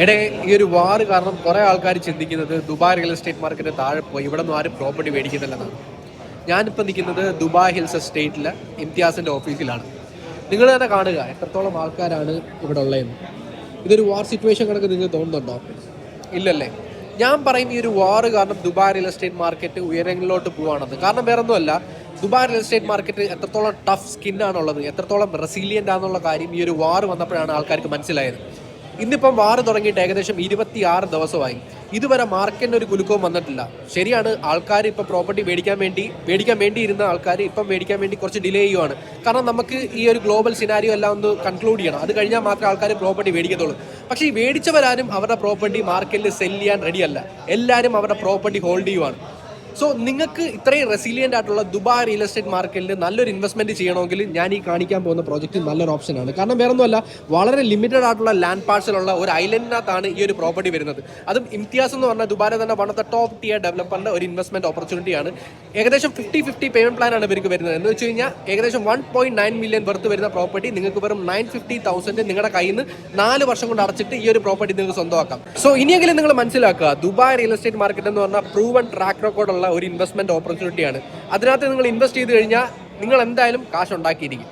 എടെ ഈ ഒരു വാർ കാരണം കുറെ ആൾക്കാർ ചിന്തിക്കുന്നത് ദുബായ് റിയൽ എസ്റ്റേറ്റ് മാർക്കറ്റ് താഴെ പോയി ഇവിടെ ഒന്നും ആരും പ്രോപ്പർട്ടി മേടിക്കുന്നില്ലെന്നാണ്. ഞാനിപ്പോൾ നിൽക്കുന്നത് ദുബായ് ഹിൽസ് എസ്റ്റേറ്റിലെ ഇംതിയാസിൻ്റെ ഓഫീസിലാണ്. നിങ്ങൾ തന്നെ കാണുക എത്രത്തോളം ആൾക്കാരാണ് ഇവിടെ ഉള്ളതെന്ന്. ഇതൊരു വാർ സിറ്റുവേഷൻ കണക്ക് നിങ്ങൾക്ക് തോന്നുന്നുണ്ടോ? ഇല്ലല്ലേ. ഞാൻ പറയും ഈ ഒരു വാർ കാരണം ദുബായ് റിയൽ എസ്റ്റേറ്റ് മാർക്കറ്റ് ഉയരങ്ങളിലോട്ട് പോവാണെന്ന്. കാരണം വേറെ ഒന്നുമല്ല, ദുബായ് റിയൽ എസ്റ്റേറ്റ് മാർക്കറ്റ് എത്രത്തോളം ടഫ് സ്കിന്നാണുള്ളത്, എത്രത്തോളം റെസിലിയൻ്റ് ആണെന്നുള്ള കാര്യം ഈ ഒരു വാർ വന്നപ്പോഴാണ് ആൾക്കാർക്ക് മനസ്സിലായത്. ഇന്നിപ്പം വാർ തുടങ്ങിയിട്ട് ഏകദേശം 26 ദിവസമായി. ഇതുവരെ മാർക്കറ്റിന് ഒരു കുലുക്കവും വന്നിട്ടില്ല. ശരിയാണ്, ആൾക്കാർ ഇപ്പോൾ പ്രോപ്പർട്ടി മേടിക്കാൻ വേണ്ടിയിരുന്ന ആൾക്കാർ ഇപ്പം മേടിക്കാൻ വേണ്ടി കുറച്ച് ഡിലേ ചെയ്യുവാണ്. കാരണം നമുക്ക് ഈ ഒരു ഗ്ലോബൽ സിനാരിയോ എല്ലാം ഒന്ന് കൺക്ലൂഡ് ചെയ്യണം. അത് കഴിഞ്ഞാൽ മാത്രമേ ആൾക്കാർ പ്രോപ്പർട്ടി മേടിക്കത്തുള്ളൂ. പക്ഷേ ഈ മേടിച്ചവരാരും അവരുടെ പ്രോപ്പർട്ടി മാർക്കറ്റിൽ സെല് ചെയ്യാൻ റെഡിയല്ല. എല്ലാവരും അവരുടെ പ്രോപ്പർട്ടി ഹോൾഡ് ചെയ്യുവാണ്. സോ നിങ്ങൾക്ക് ഇത്രയും റെസിലിയൻ്റ് ആയിട്ടുള്ള ദുബായ് റിയൽ എസ്റ്റേറ്റ് മാർക്കറ്റിൽ നല്ലൊരു ഇൻവെസ്റ്റ്മെൻറ്റ് ചെയ്യണമെങ്കിൽ ഞാൻ ഈ കാണിക്കാൻ പോകുന്ന പ്രോജക്റ്റ് നല്ലൊരു ഓപ്ഷനാണ്. കാരണം വേറെ ഒന്നുമല്ല, വളരെ ലിമിറ്റഡ് ആയിട്ടുള്ള ലാൻഡ് പാർട്സിലുള്ള ഒരു ഐലൻഡിനകത്താണ് ഈ ഒരു പ്രോപ്പർട്ടി വരുന്നത്. അതും ഇംതിയാസ് എന്ന് പറഞ്ഞാൽ ദുബായിലെ തന്നെ one of the top tier ഡെവലപ്പറിൻ്റെ ഒരു ഇൻവെസ്റ്റ്മെൻറ്റ് ഓപ്പർച്യൂണിറ്റിയാണ്. ഏകദേശം 50-50 പേയ്മെൻറ്റ് പ്ലാനാണ് ഇവർക്ക് വരുന്നത്. എന്ന് വെച്ച് കഴിഞ്ഞാൽ ഏകദേശം 1.9 മില്യൺ വർത്ത് വരുന്ന പ്രോപ്പർട്ടി നിങ്ങൾക്ക് വെറും 950,000 നിങ്ങളുടെ കയ്യിൽ നിന്ന് 4 വർഷം കൊണ്ട് അടച്ചിട്ട് ഈ ഒരു പ്രോപ്പർട്ടി നിങ്ങൾക്ക് സ്വന്തമാക്കാം. സോ ഇനിയെങ്കിലും നിങ്ങൾ മനസ്സിലാക്കുക, ദുബായ് റിയൽ എസ്റ്റേറ്റ് മാർക്കറ്റ് എന്ന് പറഞ്ഞാൽ പ്രൂവൺ ട്രാക്ക് റെക്കോർഡുള്ള ഒരു ഇൻവെസ്റ്റ്മെന്റ് ഓപ്പർച്യൂണിറ്റിയാണ്. അതിനകത്ത് നിങ്ങൾ ഇൻവെസ്റ്റ് ചെയ്ത് കഴിഞ്ഞാൽ നിങ്ങൾ എന്തായാലും കാശ് ഉണ്ടാക്കിയിരിക്കും.